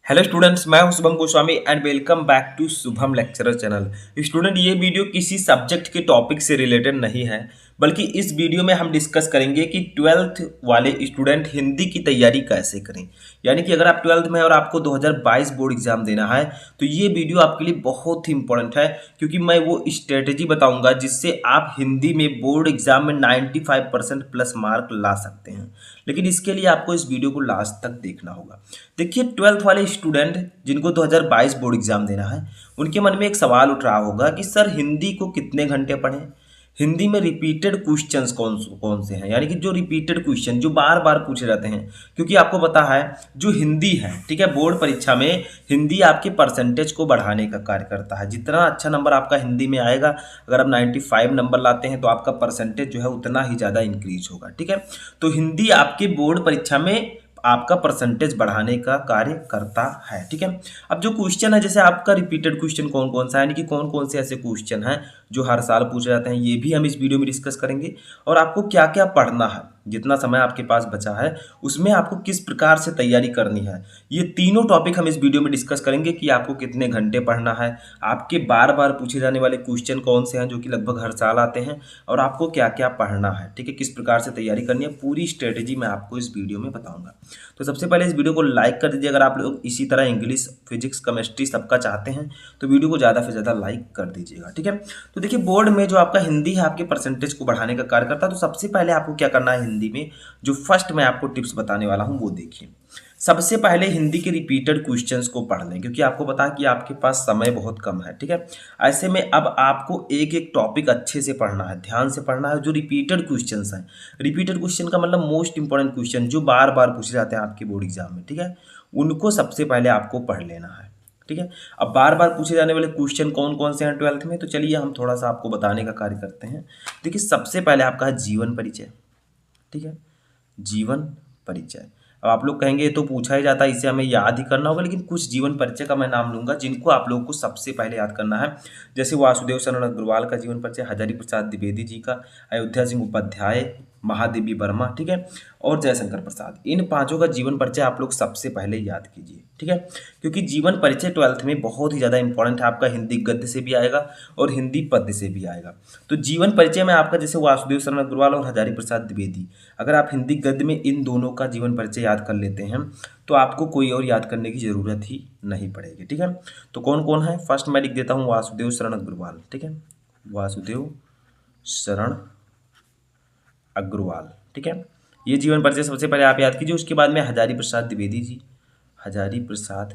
Hello students, मैं हूं Shubham Goswami and welcome back to Shubham lecturer channel. Student, ये वीडियो किसी सब्जेक्ट के टॉपिक से रिलेटेड नहीं है, बल्कि इस वीडियो में हम डिस्कस करेंगे कि ट्वेल्थ वाले स्टूडेंट हिंदी की तैयारी कैसे करें। यानी कि अगर आप ट्वेल्थ में और आपको 2022 बोर्ड एग्जाम देना है तो ये वीडियो आपके लिए बहुत ही इंपॉर्टेंट है, क्योंकि मैं वो स्ट्रेटेजी बताऊंगा जिससे आप हिंदी में बोर्ड एग्जाम में 95% प्लस मार्क ला सकते हैं। लेकिन इसके लिए आपको इस वीडियो को लास्ट तक देखना होगा। देखिए, ट्वेल्थ वाले स्टूडेंट जिनको 2022 बोर्ड एग्जाम देना है, उनके मन में एक सवाल उठ रहा होगा कि सर हिंदी को कितने घंटे पढ़ें, हिंदी में रिपीटेड क्वेश्चंस कौन कौन से हैं, यानी कि जो रिपीटेड क्वेश्चन जो बार बार पूछे जाते हैं। क्योंकि आपको पता है जो हिंदी है, ठीक है, बोर्ड परीक्षा में हिंदी आपके परसेंटेज को बढ़ाने का कार्य करता है। जितना अच्छा नंबर आपका हिंदी में आएगा, अगर आप 95 नंबर लाते हैं तो आपका परसेंटेज जो है उतना ही ज़्यादा इंक्रीज होगा। ठीक है, तो हिंदी आपके बोर्ड परीक्षा में आपका परसेंटेज बढ़ाने का कार्य करता है। ठीक है, अब जो क्वेश्चन है, जैसे आपका रिपीटेड क्वेश्चन कौन कौन सा है, यानी कि कौन कौन से ऐसे क्वेश्चन हैं जो हर साल पूछे जाते हैं, ये भी हम इस वीडियो में डिस्कस करेंगे। और आपको क्या क्या पढ़ना है, जितना समय आपके पास बचा है उसमें आपको किस प्रकार से तैयारी करनी है, ये तीनों टॉपिक हम इस वीडियो में डिस्कस करेंगे। कि आपको कितने घंटे पढ़ना है, आपके बार बार पूछे जाने वाले क्वेश्चन कौन से हैं जो कि लगभग हर साल आते हैं, और आपको क्या क्या पढ़ना है। ठीक है, किस प्रकार से तैयारी करनी है, पूरी स्ट्रेटेजी मैं आपको इस वीडियो में बताऊंगा। तो सबसे पहले इस वीडियो को लाइक कर दीजिए। अगर आप लोग इसी तरह इंग्लिश, फिजिक्स, केमिस्ट्री सबका चाहते हैं तो वीडियो को ज़्यादा से ज़्यादा लाइक कर दीजिएगा। ठीक है, तो देखिए, बोर्ड में जो आपका हिंदी है आपके परसेंटेज को बढ़ाने का कार्य करता है। तो सबसे पहले आपको क्या करना है, हिंदी में जो फर्स्ट मैं आपको टिप्स बताने वाला हूँ वो देखिए। सबसे पहले हिंदी के रिपीटेड क्वेश्चंस को पढ़ लें, क्योंकि आपको पता है कि आपके पास समय बहुत कम है। ठीक है, ऐसे में अब आपको एक एक टॉपिक अच्छे से पढ़ना है, ध्यान से पढ़ना है। जो रिपीटेड क्वेश्चंस हैं, रिपीटेड क्वेश्चन का मतलब मोस्ट इंपॉर्टेंट क्वेश्चन जो बार बार पूछे जाते हैं आपके बोर्ड एग्जाम में, ठीक है, उनको सबसे पहले आपको पढ़ लेना है। ठीक है, अब बार बार पूछे जाने वाले क्वेश्चन कौन कौन से हैं ट्वेल्थ में, तो चलिए हम थोड़ा सा आपको बताने का कार्य करते हैं। देखिए, सबसे पहले आपका है जीवन परिचय। ठीक है, जीवन परिचय। अब आप लोग कहेंगे ये तो पूछा ही जाता है, इसे हमें याद ही करना होगा, लेकिन कुछ जीवन परिचय का मैं नाम लूंगा जिनको आप लोगों को सबसे पहले याद करना है। जैसे वासुदेव शरण अग्रवाल का जीवन परिचय, हजारी प्रसाद द्विवेदी जी का, अयोध्या सिंह उपाध्याय, महादेवी वर्मा, ठीक है, और जयशंकर प्रसाद। इन पांचों का जीवन परिचय आप लोग सबसे पहले याद कीजिए। ठीक है, क्योंकि जीवन परिचय ट्वेल्थ में बहुत ही ज़्यादा इंपॉर्टेंट है। आपका हिंदी गद्य से भी आएगा और हिंदी पद्य से भी आएगा। तो जीवन परिचय में आपका जैसे वासुदेव शरण अग्रवाल और हजारी प्रसाद द्विवेदी, अगर आप हिंदी गद्य में इन दोनों का जीवन परिचय याद कर लेते हैं तो आपको कोई और याद करने की ज़रूरत ही नहीं पड़ेगी। ठीक है, तो कौन कौन है, फर्स्ट मैं लिख देता हूँ वासुदेव शरण अग्रवाल। ठीक है, वासुदेव शरण अग्रवाल। ठीक है, ये जीवन परिचय सबसे पहले आप याद कीजिए। उसके बाद में हजारी प्रसाद द्विवेदी जी, हजारी प्रसाद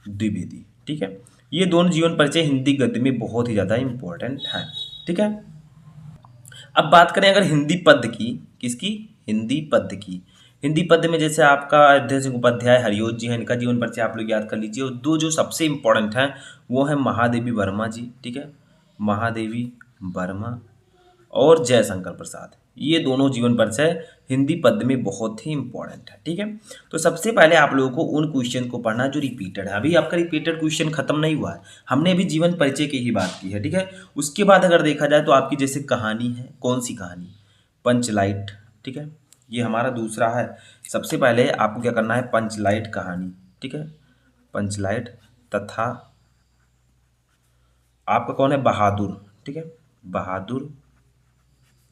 द्विवेदी। ठीक है, ये दोनों जीवन परिचय हिंदी गद्य में बहुत ही ज़्यादा इंपॉर्टेंट हैं। ठीक है, अब बात करें अगर हिंदी पद्य की, किसकी, हिंदी पद्य की। हिंदी पद्य में जैसे आपका अयोध्या सिंह उपाध्याय, हरिओत जी हैं, इनका जीवन परिचय आप लोग याद कर लीजिए। और दो जो सबसे इंपॉर्टेंट हैं वो है महादेवी वर्मा जी। ठीक है, महादेवी वर्मा और जयशंकर प्रसाद, ये दोनों जीवन परिचय हिंदी पद्य में बहुत ही इंपॉर्टेंट है। ठीक है, तो सबसे पहले आप लोगों को उन क्वेश्चन को पढ़ना जो रिपीटेड है। अभी आपका रिपीटेड क्वेश्चन खत्म नहीं हुआ है, हमने अभी जीवन परिचय की ही बात की है। ठीक है, उसके बाद अगर देखा जाए तो आपकी जैसे कहानी है, कौन सी कहानी, पंचलाइट। ठीक है, ये हमारा दूसरा है। सबसे पहले आपको क्या करना है, पंचलाइट कहानी। ठीक है, पंचलाइट तथा आपका कौन है, बहादुर। ठीक है, बहादुर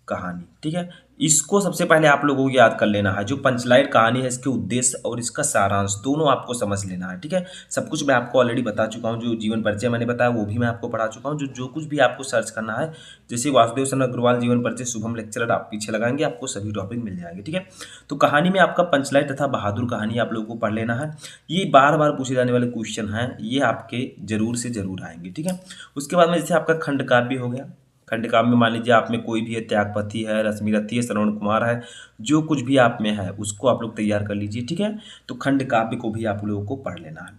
कहानी। ठीक है, इसको सबसे पहले आप लोगों को याद कर लेना है। जो पंचलाइट कहानी है, इसके उद्देश्य और इसका सारांश दोनों आपको समझ लेना है। ठीक है, सब कुछ मैं आपको ऑलरेडी बता चुका हूँ। जो जीवन परिचय मैंने बताया वो भी मैं आपको पढ़ा चुका हूँ। जो कुछ भी आपको सर्च करना है, जैसे वासुदेव शरण अग्रवाल जीवन परिचय शुभम लेक्चरर आप पीछे लगाएंगे, आपको सभी टॉपिक मिल जाएंगे। ठीक है, तो कहानी में आपका पंचलाइट तथा बहादुर कहानी आप लोगों को पढ़ लेना है। ये बार बार पूछे जाने वाले क्वेश्चन हैं, ये आपके जरूर से जरूर आएंगे। ठीक है, उसके बाद में जैसे आपका खंड काव्य हो गया। खंड काव्य में मान लीजिए आप में कोई भी है, त्यागपति है, रश्मिरथी है, श्रवण कुमार है, जो कुछ भी आप में है उसको आप लोग तैयार कर लीजिए। ठीक है, तो खंड काव्य को भी आप लोगों को पढ़ लेना है।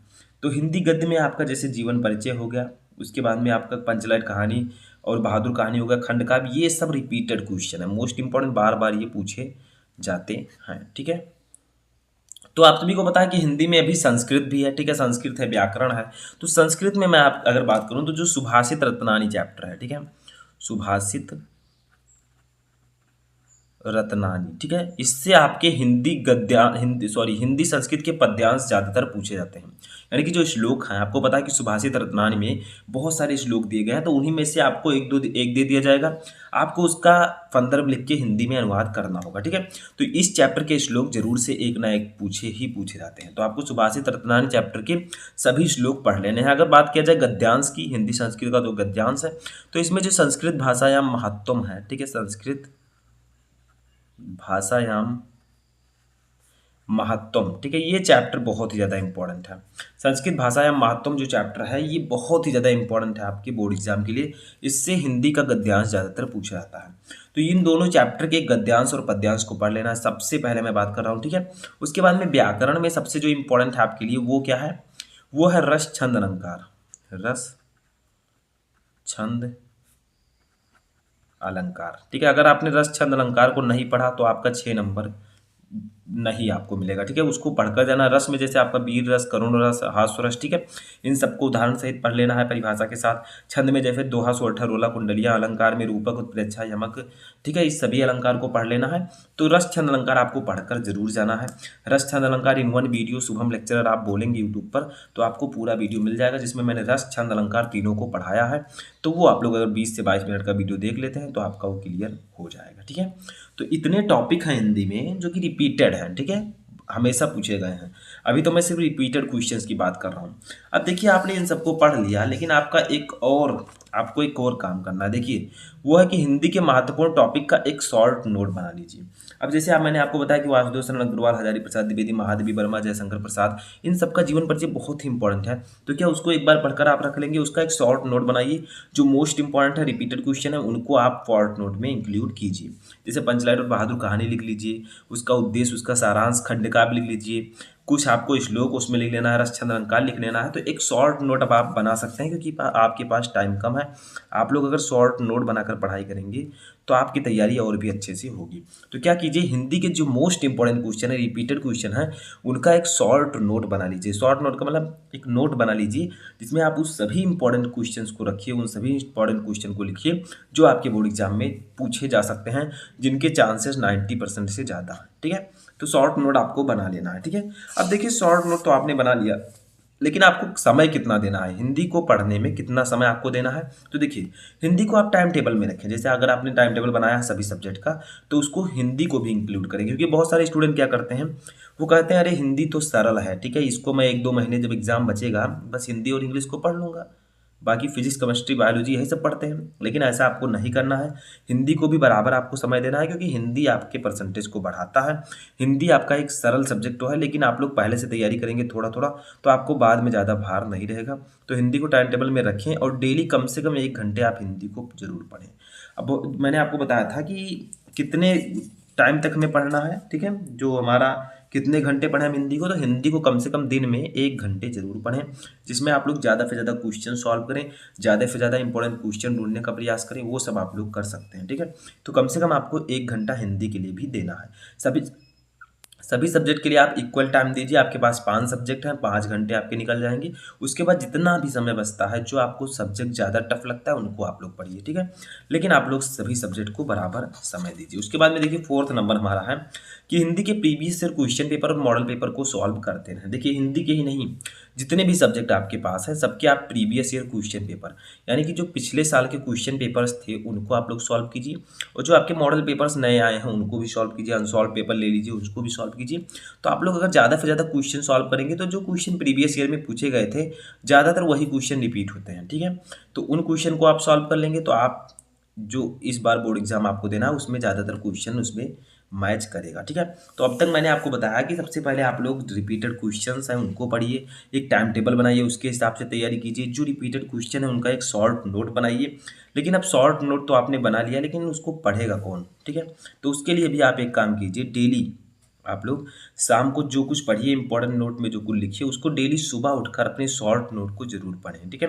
तो हिंदी गद्य में आपका जैसे जीवन परिचय हो गया, उसके बाद में आपका पंचलाइट कहानी और बहादुर कहानी हो गया, खंड काव्य, ये सब रिपीटेड क्वेश्चन है, मोस्ट इंपॉर्टेंट, बार बार ये पूछे जाते हैं। ठीक है, तो आप सभी को पता है कि हिंदी में अभी संस्कृत भी है। ठीक है, संस्कृत है, व्याकरण है। तो संस्कृत में मैं आप अगर बात करूं तो जो सुभाषित रत्नानी चैप्टर है, ठीक है, सुभाषित रत्नानी, ठीक है। इससे आपके हिंदी संस्कृत के पद्यांश ज़्यादातर पूछे जाते हैं। यानी कि जो श्लोक हैं, आपको पता है कि सुभाषित रत्नानी में बहुत सारे श्लोक दिए गए हैं, तो उन्हीं में से आपको एक दे दिया जाएगा। आपको उसका संदर्भ लिख के हिंदी में अनुवाद करना होगा, ठीक है। तो इस चैप्टर के श्लोक जरूर से एक ना एक पूछे जाते हैं। तो आपको सुभाषित रत्नानी चैप्टर के सभी श्लोक पढ़ लेने हैं। अगर बात किया जाए गद्यांश की, हिंदी संस्कृत का जो गद्यांश है, तो इसमें जो संस्कृत भाषायाम महत्तम है, ठीक है, संस्कृत भाषायाम महत्तम, ठीक है, ये चैप्टर बहुत ही ज़्यादा इंपॉर्टेंट है। संस्कृत भाषायाम महत्तम जो चैप्टर है, ये बहुत ही ज़्यादा इंपॉर्टेंट है आपके बोर्ड एग्जाम के लिए। इससे हिंदी का गद्यांश ज़्यादातर पूछा जाता है। तो इन दोनों चैप्टर के गद्यांश और पद्यांश को पढ़ लेना सबसे पहले मैं बात कर रहा हूँ, ठीक है। उसके बाद में व्याकरण में सबसे जो इंपॉर्टेंट है आपके लिए वो क्या है, वो है रस छंद अलंकार। रस छंद अलंकार, ठीक है। अगर आपने रस छंद अलंकार को नहीं पढ़ा तो आपका 6 नंबर नहीं आपको मिलेगा, ठीक है। उसको पढ़कर जाना। रस में जैसे आपका वीर रस, करुण रस, हास्य रस, ठीक है, इन सबको उदाहरण सहित पढ़ लेना है परिभाषा के साथ। छंद में जैसे दोहा, सोरठा, रोला, कुंडलिया। अलंकार में रूपक, उत्प्रेक्षा, यमक, ठीक है, इस सभी अलंकार को पढ़ लेना है। तो रस छंद अलंकार आपको पढ़कर जरूर जाना है। रस छंद अलंकार in one video Shubham lecturer आप बोलेंगे यूट्यूब पर तो आपको पूरा वीडियो मिल जाएगा, जिसमें मैंने रस छंद अलंकार तीनों को पढ़ाया है। तो वो आप लोग अगर 20 से 22 मिनट का वीडियो देख लेते हैं तो आपका वो क्लियर हो जाएगा, ठीक है। तो इतने टॉपिक हैं हिंदी में जो कि रिपीटेड हैं, ठीक है, हमेशा पूछे गए हैं। अभी तो मैं सिर्फ रिपीटेड क्वेश्चंस की बात कर रहा हूँ। अब देखिए, आपने इन सबको पढ़ लिया, लेकिन आपको एक और काम करना है। देखिए, वो है कि हिंदी के महत्वपूर्ण टॉपिक का एक शॉर्ट नोट बना लीजिए। अब जैसे मैंने आपको बताया कि वासुदेव शरण अग्रवाल, हजारी प्रसाद द्विवेदी, महादेवी वर्मा, जयशंकर प्रसाद, इन सबका जीवन परिचय बहुत ही इंपॉर्टेंट है। तो क्या उसको एक बार पढ़कर आप रख लेंगे, उसका एक शॉर्ट नोट बनाइए। जो मोस्ट इंपॉर्टेंट है, रिपीटेड क्वेश्चन है, उनको आप शॉर्ट नोट में इंक्लूड कीजिए। जैसे पंचलाइट और बहादुर कहानी लिख लीजिए, उसका उद्देश्य, उसका सारांश, खंडकाव्य लिख लीजिए, कुछ आपको श्लोक उसमें लिख लेना है, रसछंद अलंकार लिख लेना है। तो एक शॉर्ट नोट अब आप बना सकते हैं, क्योंकि आपके पास टाइम कम है। आप लोग अगर शॉर्ट नोट बनाकर पढ़ाई करेंगे तो आपकी तैयारी और भी अच्छे से होगी। तो क्या कीजिए, हिंदी के जो मोस्ट इंपॉर्टेंट क्वेश्चन है, रिपीटेड क्वेश्चन है, उनका एक शॉर्ट नोट बना लीजिए। शॉर्ट नोट का मतलब एक नोट बना लीजिए जिसमें आप उस सभी इंपॉर्टेंट क्वेश्चंस को रखिए, उन सभी इंपॉर्टेंट क्वेश्चन को लिखिए जो आपके बोर्ड एग्जाम में पूछे जा सकते हैं, जिनके चांसेस 90% से ज़्यादा है, ठीक है। तो शॉर्ट नोट आपको बना लेना है, ठीक है। अब देखिए, शॉर्ट नोट तो आपने बना लिया, लेकिन आपको समय कितना देना है, हिंदी को पढ़ने में कितना समय आपको देना है। तो देखिए, हिंदी को आप टाइम टेबल में रखें। जैसे अगर आपने टाइम टेबल बनाया है सभी सब्जेक्ट का, तो उसको हिंदी को भी इंक्लूड करें, क्योंकि बहुत सारे स्टूडेंट क्या करते हैं, वो कहते हैं अरे हिंदी तो सरल है, ठीक है, इसको मैं 1-2 महीने जब एग्जाम बचेगा बस हिंदी और इंग्लिश को पढ़ लूँगा, बाकी फिजिक्स, केमिस्ट्री, बायोलॉजी यही सब पढ़ते हैं। लेकिन ऐसा आपको नहीं करना है। हिंदी को भी बराबर आपको समय देना है, क्योंकि हिंदी आपके परसेंटेज को बढ़ाता है। हिंदी आपका एक सरल सब्जेक्ट तो है, लेकिन आप लोग पहले से तैयारी करेंगे थोड़ा थोड़ा, तो आपको बाद में ज़्यादा भार नहीं रहेगा। तो हिंदी को टाइम टेबल में रखें और डेली कम से कम 1 घंटे आप हिंदी को जरूर पढ़ें। अब मैंने आपको बताया था कि कितने टाइम तक में पढ़ना है, ठीक है, जो हमारा कितने घंटे पढ़ें हम हिंदी को, तो हिंदी को कम से कम दिन में 1 घंटे जरूर पढ़ें, जिसमें आप लोग ज़्यादा से ज़्यादा क्वेश्चन सॉल्व करें, ज़्यादा से ज़्यादा इंपॉर्टेंट क्वेश्चन ढूंढने का प्रयास करें, वो सब आप लोग कर सकते हैं, ठीक है। तो कम से कम आपको 1 घंटा हिंदी के लिए भी देना है। सभी सब्जेक्ट के लिए आप इक्वल टाइम दीजिए। आपके पास 5 सब्जेक्ट हैं, 5 घंटे आपके निकल जाएंगे। उसके बाद जितना भी समय बचता है, जो आपको सब्जेक्ट ज़्यादा टफ लगता है उनको आप लोग पढ़िए, ठीक है, लेकिन आप लोग सभी सब्जेक्ट को बराबर समय दीजिए। उसके बाद में देखिए, 4th नंबर हमारा है कि हिंदी के प्रीवियस ईयर क्वेश्चन पेपर और मॉडल पेपर को सॉल्व करते रहें। देखिए, हिंदी के ही नहीं, जितने भी सब्जेक्ट आपके पास है सबके आप प्रीवियस ईयर क्वेश्चन पेपर, यानी कि जो पिछले साल के क्वेश्चन पेपर्स थे उनको आप लोग सॉल्व कीजिए, और जो आपके मॉडल पेपर्स नए आए हैं उनको भी सॉल्व कीजिए। अनसॉल्व पेपर ले लीजिए, उसको भी सॉल्व कीजिए। तो आप लोग अगर ज़्यादा से ज़्यादा क्वेश्चन सॉल्व करेंगे तो जो क्वेश्चन प्रीवियस ईयर में पूछे गए थे, ज़्यादातर वही क्वेश्चन रिपीट होते हैं, ठीक है। तो उन क्वेश्चन को आप सॉल्व कर लेंगे तो आप जो इस बार बोर्ड एग्जाम आपको देना है उसमें ज़्यादातर क्वेश्चन उसमें मैच करेगा, ठीक है। तो अब तक मैंने आपको बताया कि सबसे पहले आप लोग रिपीटेड क्वेश्चंस हैं उनको पढ़िए, एक टाइम टेबल बनाइए, उसके हिसाब से तैयारी कीजिए। जो रिपीटेड क्वेश्चन है उनका एक शॉर्ट नोट बनाइए। लेकिन अब शॉर्ट नोट तो आपने बना लिया, लेकिन उसको पढ़ेगा कौन, ठीक है। तो उसके लिए भी आप एक काम कीजिए, डेली आप लोग शाम को जो कुछ पढ़िए, इंपॉर्टेंट नोट में जो कुछ लिखिए, उसको डेली सुबह उठकर अपने शॉर्ट नोट को जरूर पढ़ें, ठीक है।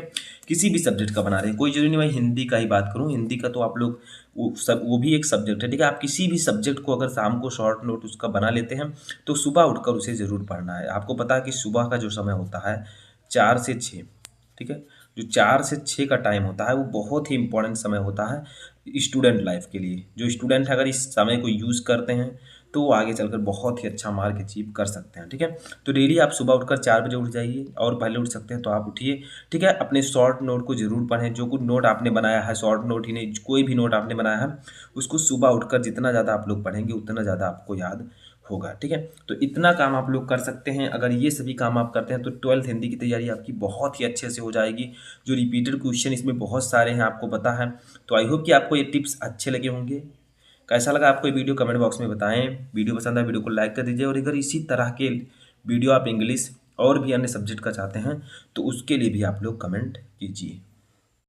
किसी भी सब्जेक्ट का बना रहे हैं, कोई जरूरी नहीं मैं हिंदी का ही बात करूं, हिंदी का तो आप लोग वो भी एक सब्जेक्ट है, ठीक है। आप किसी भी सब्जेक्ट को अगर शाम को शॉर्ट नोट उसका बना लेते हैं तो सुबह उठकर उसे ज़रूर पढ़ना है। आपको पता है कि सुबह का जो समय होता है 4 से 6, ठीक है, जो 4 से 6 का टाइम होता है वो बहुत ही इंपॉर्टेंट समय होता है। स्टूडेंट लाइफ के लिए। जो स्टूडेंट अगर इस समय को यूज़ करते हैं तो वो आगे चलकर बहुत ही अच्छा मार्क अचीव कर सकते हैं। ठीक है, तो डेली आप सुबह उठकर 4 बजे उठ जाइए, और पहले उठ सकते हैं तो आप उठिए। ठीक है, अपने शॉर्ट नोट को ज़रूर पढ़ें। जो कुछ नोट आपने बनाया है, शॉर्ट नोट ही नहीं, कोई भी नोट आपने बनाया है, उसको सुबह उठकर जितना ज़्यादा आप लोग पढ़ेंगे उतना ज़्यादा आपको याद होगा। ठीक है, तो इतना काम आप लोग कर सकते हैं। अगर ये सभी काम आप करते हैं तो 12th हिंदी की तैयारी आपकी बहुत ही अच्छे से हो जाएगी। जो रिपीटेड क्वेश्चन इसमें बहुत सारे हैं, आपको पता है। तो आई होप कि आपको ये टिप्स अच्छे लगे होंगे। कैसा लगा आपको ये वीडियो कमेंट बॉक्स में बताएं। वीडियो पसंद आए वीडियो को लाइक कर दीजिए, और अगर इसी तरह के वीडियो आप इंग्लिश और भी अन्य सब्जेक्ट का चाहते हैं तो उसके लिए भी आप लोग कमेंट कीजिए।